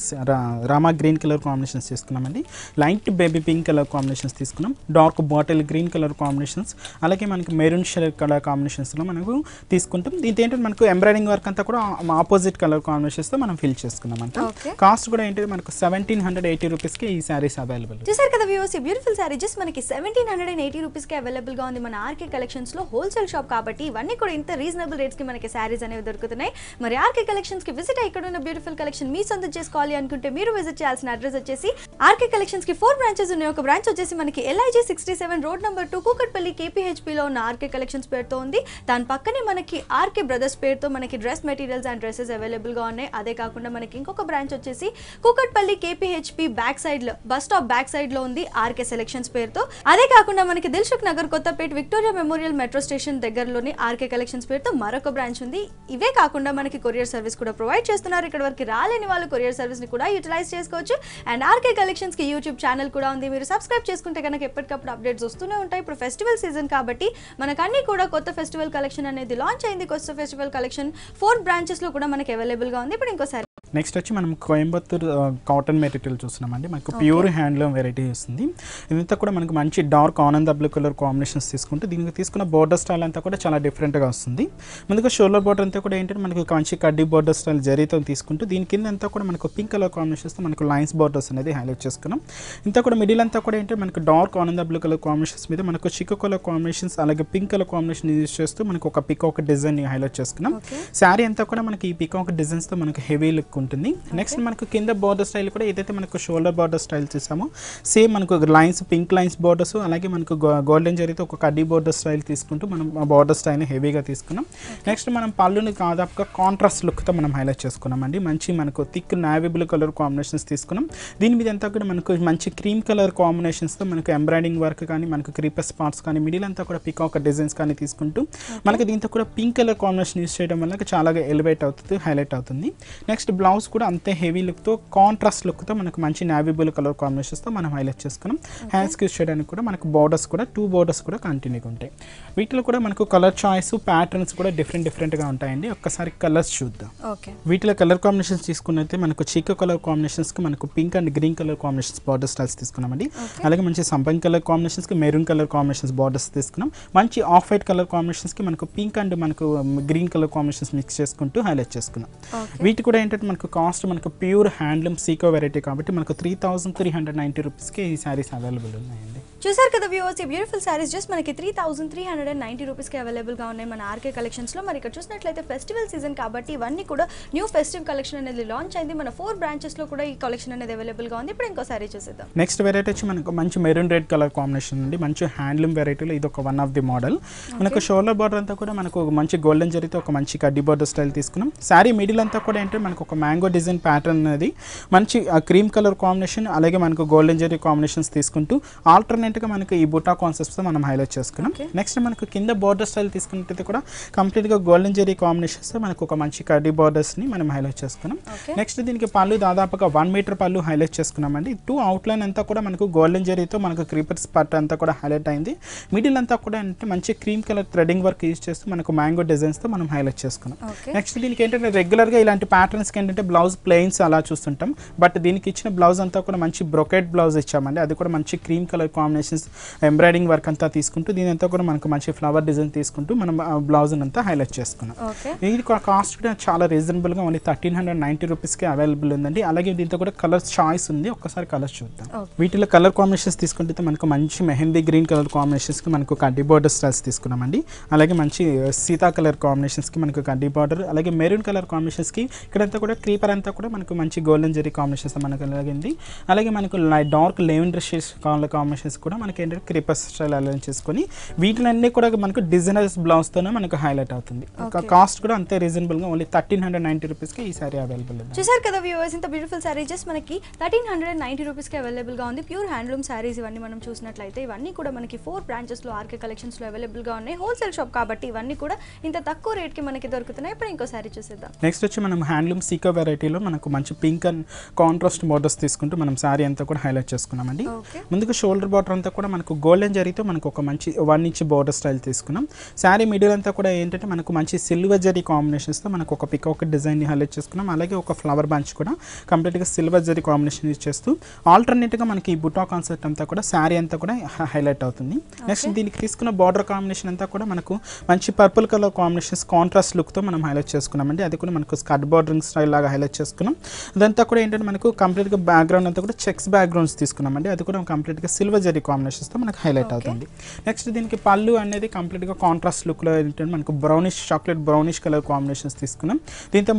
రామా గ్రీన్ కలర్ కాంబినేషన్స్ తీసుకున్నామండి. Light baby pink colour combinations తీసుకున్నాం. Dark bottle green colour combinations అలాగే మనకి మెరూన్ షేడ్ కలర్ కాంబినేషన్స్లో మనకు తీసుకుంటాం. దీంతో ఏంటంటే మనకు ఎంబ్రాయిడింగ్ వర్క్ అంతా కూడా ఆపోజిట్ కలర్ కాంబినేషన్స్తో మనం ఫిల్ చేసుకున్నాం అంట. కాస్ట్ కూడా ఏంటంటే మనకు 1780 రూపీస్కి ఈ శారీస్ అవైలబుల్. చూసారు కదా వ్యూవర్స్, ఈ బ్యూటిఫుల్ శారీ జస్ట్ మనకి 1780 రూపీస్కి అవైలబుల్గా ఉంది మన ఆర్కే కలెక్షన్స్లో. హోల్సేల్ షాప్ కాబట్టి ఇవన్నీ కూడా ఇంత రీజనబుల్ రేట్స్కి మనకి శారీస్ అనేవి దొరుకుతున్నాయి. మరి ఆర్కే కలెక్షన్స్కి విజిట్ అయ్యి ఇక్కడ ఉన్న బ్యూటిఫుల్ కలెక్షన్ మీ సొంతం చేసుకోవాలి అనుకుంటే మీరు విజిట్ చేయాల్సిన అడ్రస్ వచ్చేసి ఆర్కే కలెక్షన్స్ కి 4 బ్రాంచెస్ ఉన్నాయి. ఒక బ్రాంచ్ వచ్చేసి మనకి LIG 67 రోడ్ నెంబర్ 2 కూకట్పల్లి KPHPలో ఉన్న ఆర్కే కలెక్షన్స్ పేరుతో ఉంది. దాని పక్కనే మనకి ఆర్కే బ్రదర్స్ పేరుతో మనకి dress materials and dresses available గా ఉన్నాయి. అదే కాకుండా మనకి ఇంకొక బ్రాంచ్ వచ్చేసి కూకట్పల్లి KPHP బ్యాక్ సైడ్ లో బస్ స్టాప్ బ్యాక్ సైడ్ లో ఉంది ఆర్కే సెలెక్షన్స్ పేరుతో. అదే కాకుండా మనకి Dilsukhnagar Kothapet Victoria memorial metro station దగ్గరలోని ఆర్కే కలెక్షన్స్ పేరుతో మరొక బ్రాంచ్ ఉంది. ఇవే కాకుండా మనకి కొరియర్ సర్వీస్ కూడా ప్రొవైడ్ చేస్తున్నారు. ఇక్కడ వరకు రాలేని వాళ్ళు కొరియర్ సర్వీస్ ని కూడా యూటిలైజ్ చేసుకోవచ్చు. అండ్ ఆర్కే కలెక్షన్స్ కి యూట్యూబ్ ఛానల్ కూడా ఉంది. మీరు సబ్స్క్రైబ్ చేసుకుంటే కనుక ఎప్పటికప్పుడు అప్డేట్స్ వస్తూనే ఉంటాయి. ఇప్పుడు ఫెస్టివల్ సీజన్ కాబట్టి మనకు అన్ని కూడా కొత్త ఫెస్టివల్ కలెక్షన్ అనేది లాంచ్ అయింది. కొత్త ఫెస్టివల్ కలెక్షన్ 4 బ్రాంచెస్ లో కూడా మనకి అవైలబుల్ గా ఉంది. ఇప్పుడు ఇంకోసారి నెక్స్ట్ వచ్చి మనం కోయంబత్తూర్ కాటన్ మెటీరియల్ చూస్తున్నామండి. మనకు ప్యూర్ హ్యాండ్లూమ్ వెరైటీ వస్తుంది. ఇదంతా కూడా మనకు మంచి డార్క్ ఆనంద బ్లూ కలర్ కాంబినేషన్స్ తీసుకుంటే దీనికి తీసుకున్న బోర్డర్ స్టైల్ అంతా కూడా చాలా డిఫరెంట్గా వస్తుంది. ముందుగా షోల్డర్ బోర్డర్ అంతా కూడా ఏంటంటే మనకు మంచి కడ్డీ బోర్డర్ స్టైల్ జరీతో తీసుకుంటూ దీని కింద అంతా కూడా మనకు పింక్ కలర్ కాంబినేషన్స్తో మనకు లైన్స్ బోర్డర్స్ అనేది హైలైట్ చేసుకున్నాం. ఇంత కూడా మిడిల్ అంతా కూడా ఏంటంటే మనకు డార్క్ ఆనంద బ్లూ కలర్ కాంబినేషన్స్ మీద మనకు చిక్కు కలర్ కాంబినేషన్స్ అలాగే పింక్ కలర్ కాంబినేషన్ యూజ్ చేస్తూ మనకు ఒక పికాక్ డిజైన్ హైలైట్ చేసుకున్నాం. శారీ అంతా కూడా మనకి ఈ పికాక్ డిజైన్స్తో మనకు హెవీ లుక్ ఉంటుంది. నెక్స్ట్ మనకు కింద బోర్డర్ స్టైల్ కూడా ఏదైతే మనకు షోల్డర్ బోర్డర్ స్టైల్ చూసామో సేమ్ మనకు లైన్స్ పింక్ లైన్స్ బోర్డర్స్ అలాగే మనకు గోల్డెన్ జరిగితే ఒక కడ్డీ బోర్డర్ స్టైల్ తీసుకుంటూ మనం బోర్డర్ స్టైల్ని హెవీగా తీసుకున్నాం. నెక్స్ట్ మనం పళ్ళుని దాదాపుగా కాంట్రాస్ట్ లుక్తో మనం హైలైట్ చేసుకున్నామండి. మంచి మనకు thick navy blue colour combinations తీసుకున్నాం. దీని మీద అంతా కూడా మనకు మంచి క్రీమ్ కలర్ కాంబినేషన్స్తో మనకు ఎంబ్రాయిడింగ్ వర్క్ కానీ మనకు క్రీపర్ స్పాట్స్ కానీ మిడిల్ అంతా కూడా పికాక్ డిజైన్స్ కానీ తీసుకుంటూ మనకి దీంతో కూడా పింక్ కలర్ కాంబినేషన్ యూస్ చేయడం వల్ల చాలా ఎలివేట్ అవుతుంది, హైలైట్ అవుతుంది. నెక్స్ట్ బ్లౌజ్ కూడా అంతే హెవీ లుక్తో కాంట్రాస్ట్ లుక్తో మనకు మంచి నావీ బ్లూ కలర్ కాంబినేషన్స్తో మనం హైలైట్ చేసుకున్నాం. హ్యాండ్స్కి యూస్ చేయడానికి కూడా మనకు బోర్డర్స్ కూడా 2 బోర్డర్స్ కూడా కంటిన్యూగా ఉంటాయి. వీటిలో కూడా మనకు కలర్ చాయిస్ ప్యాటర్న్స్ కూడా డిఫరెంట్గా ఉంటాయండి. ఒక్కసారి కలర్స్ చూద్దాం. వీటిలో కలర్ కాంబినేషన్స్ తీసుకున్నైతే మనకు చీకో కలర్ కాంబినేషన్స్కి మనకు pink and green colour combinations border styles తీసుకున్నామండి. అలాగే మంచి సంపంగి కలర్ కాంబినేషన్స్కి మెరూన్ కలర్ కాంబినేషన్స్ బార్డర్స్ తీసుకున్నాం. మంచి ఆఫ్ వైట్ కలర్ కాంబినేషన్స్కి మనకు పింక్ అండ్ మనకు గ్రీన్ కలర్ కాంబినేషన్స్ మిక్స్ చేసుకుంటూ హైలైట్ చేసుకున్నాం. వీటి కూడా ఏంటంటే మనకు కాస్ట్ మనకు ప్యూర్ హ్యాండ్లూమ్ సీకో వెరైటీ కాబట్టి మనకు 3390 రూపీస్కి ఈ శారీస్ అవైలబుల్ ఉన్నాయండి. చూసారు కదా వ్యూవర్స్, ఈ బ్యూటిఫుల్ సారీస్ జస్ట్ మనకి 3390 రూపీస్కి అవైలబుల్గా ఉన్నాయి మన ఆర్కే కలెక్షన్స్లో. మరి ఇక్కడ చూసినట్లయితే ఫెస్టివల్ సీజన్ కాబట్టి ఇవన్నీ కూడా న్యూ ఫెస్టివ్ కలెక్షన్ అనేది లాంచ్ అయింది. మన 4 బ్రాంచెస్లో కూడా ఈ కలెక్షన్ అనేది అవైలబుల్గా ఉంది. ఇప్పుడు ఇంకో సారీ చూసేద్దాం. నెక్స్ట్ వెరైటీ వచ్చి మనకు మంచి మెరూన్ రెడ్ కలర్ కాంబినేషన్ అండి. మంచి హ్యాండ్లూమ్ వెరైటీలో ఇది ఒక వన్ ఆఫ్ ది మోడల్. మనకు షోల్డర్ బార్డర్ అంతా కూడా మనకు మంచి గోల్డెన్ జరీతో ఒక మంచి కడ్డీ బార్డర్ స్టైల్ తీసుకున్నాం. శారీ మిడిల్ అంతా కూడా ఏంటంటే మనకు ఒక మ్యాంగో డిజైన్ ప్యాటర్న్ అనేది మంచి క్రీమ్ కలర్ కాంబినేషన్ అలాగే మనకు గోల్డెన్ జరీ కాంబినేషన్స్ తీసుకుంటూ ఆల్టర్నేట్గా మనకు ఈ బుటా కాన్సెప్ట్స్తో మనం హైలైట్ చేసుకున్నాం. నెక్స్ట్ మనకు కింద బార్డర్ స్టైల్ తీసుకున్నట్టయితే కూడా కంప్లీట్గా గోల్డెన్ జరీ కాంబినేషన్స్తో మనకు ఒక మంచి కడ్డీ బార్డర్స్ని మనం హైలైట్ చేసుకున్నాం. నెక్స్ట్ దీనికి పళ్ళు దాదాపుగా 1 మీటర్ పళ్ళు హైలైట్ చేసుకున్నామండి. 2 అవుట్లైన్ అంతా కూడా మనకు గోల్డెన్ జరీతో మనకు క్రీపర్స్ పార్ట్ అంతా కూడా హైలైట్ అయింది. మిడిల్ అంతా కూడా అంటే మంచి cream colour threading work use చేస్తూ మనకు మ్యాంగో డిజైన్స్తో మనం హైలైట్ చేసుకున్నాం. నెక్స్ట్ దీనికి ఏంటంటే రెగ్యులర్గా ఇలాంటి ప్యాటర్న్స్కి ఏంటంటే బ్లౌజ్ ప్లెయిన్స్ అలా చూస్తుంటాం. బట్ దీనికి ఇచ్చిన బ్లౌజ్ అంతా కూడా మంచి బ్రొకెట్ బ్లౌజ్ ఇచ్చామండి. అది కూడా మంచి cream colour combinations embroidering work అంతా తీసుకుంటూ దీని అంతా కూడా మనకు మంచి ఫ్లవర్ డిజైన్ తీసుకుంటూ మనం బ్లౌజ్ అంతా హైలైట్ చేసుకున్నాం. ఇది కాస్ట్ కూడా చాలా రీజనబుల్గా ఓన్లీ 1390 రూపీస్కి అవైలబుల్ ఉందండి. అలాగే దీంతో కూడా కలర్ చాయిస్ ఉంది. ఒక్కసారి కలర్స్ చూద్దాం. వీటిలో కలర్ కాంబినేషన్స్ తీసుకుంటే మనకు మంచి మెహందీ గ్రీన్ కలర్ కాంబినేషన్స్కి మనకు కడ్డీ బార్డర్ స్టైల్స్ తీసుకున్నామండి. అలాగే మంచి సీతా కలర్ కాంబినేషన్స్కి మనకు కడ్డీ బార్డర్ అలాగే మెరూన్ కలర్ కాంబినేషన్స్కి ఇక్కడంతా కూడా క్రీపర్ అంతా కూడా మనకు మంచి గోల్డెన్ జరీ కాంబినేషన్స్ మనకు అలాగింది. అలాగే మనకు dark lavender shades colour combinations కూడా మనకి ఏంటంటే క్రీపర్ స్టైల్ అలైన్ చేసుకొని వీటిలన్నీ కూడా మనకు డిజైనర్స్ బ్లౌజ్తోనే మనకు హైలైట్ అవుతుంది. కాస్ట్ కూడా అంతే రీజనబుల్గా ఓన్లీ 1390 రూపీస్కి ఈ సారీ అవైలబుల్ ఉంది. చూసారు కదా వ్యూవర్స్, ఇంత బ్యూటిఫుల్ సారీ జస్ట్ మనకి 1390 రూపీస్కి అవైలబుల్గా ఉంది. ప్యూర్ హ్యాండ్లూమ్ సారీస్ ఇవన్నీ మనం చూసినట్లయితే ఇవన్నీ కూడా మనకి 4 బ్రాంచెస్లో ఆర్కే కలెక్షన్స్లో అవైలబుల్గా ఉన్నాయి. హోల్సేల్ షాప్ కాబట్టి ఇవన్నీ కూడా ఇంత తక్కువ రేట్కి మనకి దొరుకుతున్నాయి. ఇప్పుడు ఇంకో సారీ చూసేద్దాం. నెక్స్ట్ వచ్చి మనం హ్యాండ్లూమ్ సీకో వెరైటీలో మనకు మంచి పింక్ అండ్ కాంట్రాస్ట్ బోర్డర్స్ తీసుకుంటూ మనం సారీ అంతా కూడా హైలైట్ చేసుకున్నామండి. ముందుకు షోల్డర్ బార్డర్ అంతా కూడా మనకు గోల్డెన్ జరీతో మనకు ఒక మంచి 1 ఇంచ్ బోర్డర్ స్టైల్ తీసుకున్నాం. శారీ మిడిల్ అంతా కూడా ఏంటంటే మనకు మంచి సిల్వర్ జరీ కాంబినేషన్స్తో మనకు ఒక పికాక్ డిజైన్ని హైలైట్ చేసుకున్నాం. అలాగే ఒక ఫ్లవర్ బంచ్ కూడా కంప్లీట్గా సిల్వర్ జరీ కాంబినేషన్ యూజ్ చేస్తూ ఆల్టర్నేట్గా మనకి ఈ బుటా కాన్సెప్ట్ అంతా కూడా శారీ అంతా కూడా హైలైట్ అవుతుంది. నెక్స్ట్ దీనికి తీసుకున్న బార్డర్ కాంబినేషన్ అంతా కూడా మనకు మంచి పర్పుల్ కలర్ కాంబినేషన్స్ కాంట్రాస్ట్ లుక్తో మనం హైలైట్ చేసుకున్నామండి. అది కూడా మనకు స్కర్ట్ బార్డరింగ్ స్టైల్ లాగా హైలైట్ చేసుకున్నాం. అదంతా కూడా ఏంటంటే మనకు కంప్లీట్గా బ్యాక్గ్రౌండ్ అంతా కూడా చెక్స్ బ్యాక్గ్రౌండ్స్ తీసుకున్నామండి. అది కూడా కంప్లీట్గా సిల్వర్ జరీ కాంబినేషన్స్తో మనకు హైలైట్ అవుతుంది. నెక్స్ట్ దీనికి పళ్ళు అనేది కంప్లీట్గా కాంట్రాస్ట్ లుక్లో ఏంటంటే మనకు brownish chocolate brownish colour combinations తీసుకున్నాం. దీంతో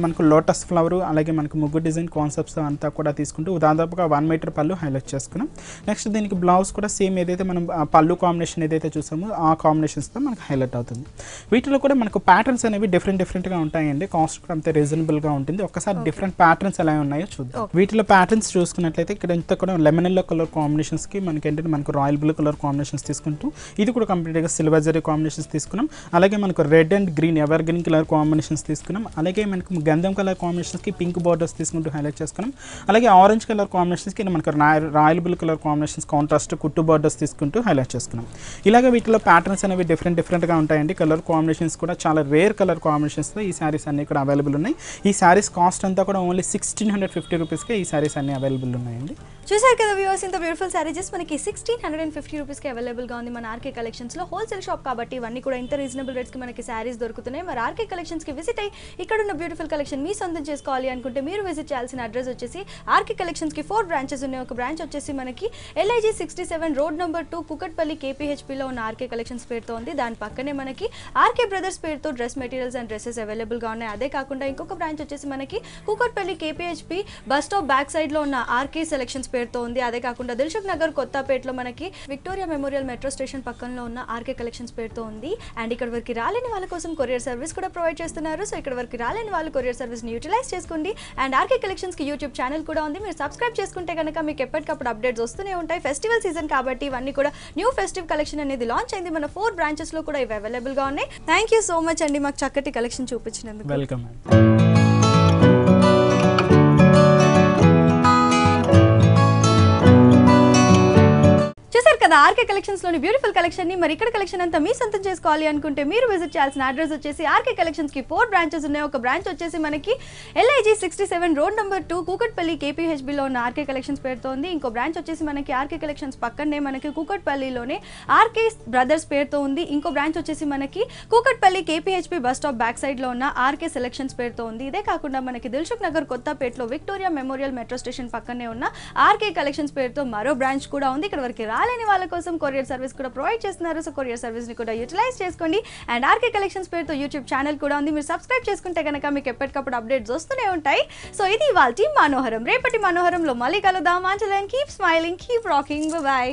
మనకు లోటస్ ఫ్లవర్ అలాగే మనకు ముగ్గు డిజైన్ కాన్సెప్ట్స్ అంతా కూడా తీసుకుంటూ దాదాపుగా 1 మీటర్ పళ్ళు హైలైట్ చేసుకున్నాం. నెక్స్ట్ దీనికి బ్లౌజ్ కూడా సేమ్ ఏదైతే మనం పళ్ళు కాంబినేషన్ ఏదైతే చూసామో ఆ కాంబినేషన్స్తో మనకు హైలైట్ అవుతుంది. వీటిలో కూడా మనకు ప్యాటర్న్స్ అనేవి డిఫరెంట్గా ఉంటాయండి. కాస్ట్ కూడా అంతే రీజనబుల్గా ఉంటుంది. ఒక్కసారి డిఫరెంట్ ప్యాటర్న్స్ ఎలా ఉన్నాయో చూద్దాం. వీటిలో ప్యాటర్న్స్ చూసుకున్నట్లయితే ఇక్కడ ఇంత కూడా లెమన్ ఎల్లో కలర్ కాంబినేషన్స్కి మనకి ఏంటంటే మనకు రాయల్ బ్లూ కలర్ కాంబినేషన్స్ తీసుకుంటూ ఇది కూడా కంప్లీట్గా సిల్వర్ జరీ కాంబినేషన్స్ తీసుకున్నాం. అలాగే మనకు red and green ever green colour combinations తీసుకున్నాం. అలాగే మనకు గంధం కలర్ కాంబినేషన్స్కి పింక్ బార్డర్స్ తీసుకుంటూ హైలైట్ చేసుకున్నాం. అలాగే ఆరెంజ్ కలర్ కాంబినేషన్స్కి మనకు royal blue colour combinations contrast కుట్టు బార్డర్స్ తీసుకుంటూ హైలైట్ చేసుకున్నాం. ఇలాగే వీటిలో ప్యాటర్న్స్ అనేవి డిఫరెంట్గా ఉంటాయండి. కలర్ కాంబినేషన్స్ కూడా చాలా రేర్ కలర్ కాంబినేషన్స్తో ఈ శారీస్ అన్ని కూడా అవైలబుల్ ఉన్నాయి. ఈ శారీస్ కాస్ట్ అంతా కూడా ఓన్లీ 1650 రూపీస్కే ఈ శారీస్ అన్ని అవైలబుల్ ఉన్నాయండి. చూసారు కదా వ్యూవర్స్, ఇంత బ్యూటిఫుల్ సారీ జస్ట్ మనకి 1650 రూపీస్కి అవైలబుల్గా ఉంది మన ఆర్కే కలెక్షన్స్లో. హోల్సేల్ షాప్ కాబట్టి ఇవన్నీ కూడా ఇంత రీజనబుల్ రేట్స్కి మనకి శారీస్ దొరుకుతున్నాయి. మరి ఆర్కే కలెక్షన్స్కి విజిట్ అయ్యి ఇక్కడ ఉన్న బ్యూటిఫుల్ కలెక్షన్ మీ సొంతం చేసుకోవాలి అనుకుంటే మీరు విజిట్ చేయాల్సిన అడ్రస్ వచ్చేసి ఆర్కే కలెక్షన్స్కి 4 బ్రాంచెస్ ఉన్నాయి. ఒక బ్రాంచ్ వచ్చేసి మనకి LIG 67 రోడ్ నెంబర్ 2 కుకట్పల్లి KPHPలో ఉన్న ఆర్కే కలెక్షన్స్ పేరుతో ఉంది. దాని పక్కనే మనకి ఆర్కే బ్రదర్స్ పేరుతో డ్రెస్ మెటీరియల్స్ అండ్ డ్రెస్సెస్ అవైలబుల్గా ఉన్నాయి. అదే కాకుండా ఇంకొక బ్రాంచ్ వచ్చేసి మనకి Kukatpally KPHP bus stop back సైడ్లో ఉన్న ఆర్కే సెలెక్షన్స్ పేరుతో ఉంది. అదే కాకుండా దిల్సుఖ్ నగర్ కొత్తపేటలో మనకి విక్టోరియా మెమోరియల్ మెట్రో స్టేషన్ పక్కనలో ఉన్న ఆర్కే కలెక్షన్స్ పేరుతో ఉంది. అండ్ ఇక్కడ వరకు రాలేని వాళ్ళ కోసం కొరియర్ సర్వీస్ కూడా ప్రొవైడ్ చేస్తున్నారు. సో ఇక్కడ వరకు రాలేని వాళ్ళు కొరియర్ సర్వీస్ని యూటిలైజ్ చేసుకోండి. అండ్ ఆర్కే కలెక్షన్స్కి యూట్యూబ్ ఛానల్ కూడా ఉంది. మీరు సబ్స్క్రైబ్ చేసుకుంటే కనుక మీకు ఎప్పటికప్పుడు అప్డేట్స్ వస్తూనే ఉంటాయి. ఫెస్టివల్ సీజన్ కాబట్టి ఇవన్నీ కూడా న్యూ ఫెస్టివ్ కలెక్షన్ అనేది లాంచ్ అయింది. మన 4 బ్రాంచెస్లో కూడా ఇవి అవైలబుల్గా ఉన్నాయి. థ్యాంక్ యూ సో మచ్ అండి మాకు చక్కటి కలెక్షన్ చూపించినందుకు. వెల్కమ్. ఆర్కే కలెక్షన్స్లోని బ్యూటిఫుల్ కలెక్షన్ని మరి ఇక్కడ కలెక్షన్ అంతా మీ సొంతం చేసుకోవాలి అనుకుంటే మీరు విజిట్ చేయాల్సిన అడ్రస్ వచ్చేసి ఆర్కే కలెక్షన్స్కి 4 బ్రాంచెస్ ఉన్నాయి. ఒక బ్రాంచ్ వచ్చేసి మనకి LIG 67 రోడ్ నెంబర్ 2 కూకట్పల్లి KPHBలో ఉన్న ఆర్కే కలెక్షన్స్ పేరుతో ఉంది. ఇంకో బ్రాంచ్ వచ్చేసి మనకి ఆర్కే కలెక్షన్స్ పక్కనే మనకి కూకట్పల్లిలోనే ఆర్కే బ్రదర్స్ పేరుతో ఉంది. ఇంకో బ్రాంచ్ వచ్చేసి మనకి Kukatpally KPHB bus stop back సైడ్లో ఉన్న ఆర్కే సెలెక్షన్స్ పేరుతో ఉంది. ఇదే కాకుండా మనకి దిల్సుఖ్ నగర్ కొత్తపేటలో విక్టోరియా మెమోరియల్ మెట్రో స్టేషన్ పక్కనే ఉన్న ఆర్కే కలెక్షన్స్ పేరుతో మరో బ్రాంచ్ కూడా ఉంది. ఇక్కడ వరకు రాలేని వాళ్ళ కోసం కొరియర్ సర్వీస్ కూడా ప్రొవైడ్ చేస్తున్నారు. సో కొరియర్ సర్వీస్ ని కూడా యూటిలైజ్ చేసుకోండి. అండ్ ఆర్కే కలెక్షన్స్ పేరుతో యూట్యూబ్ ఛానల్ కూడా ఉంది. మీరు సబ్స్క్రైబ్ చేసుకుంటే కనుక మీకు ఎప్పటికప్పుడు అప్డేట్స్ వస్తూనే ఉంటాయి. సో ఇది ఇవాల్టి మనోహరం. రేపటి మనోహరంలో మళ్ళీ కలుద్దాం. Until then keep smiling, keep rocking, bye by.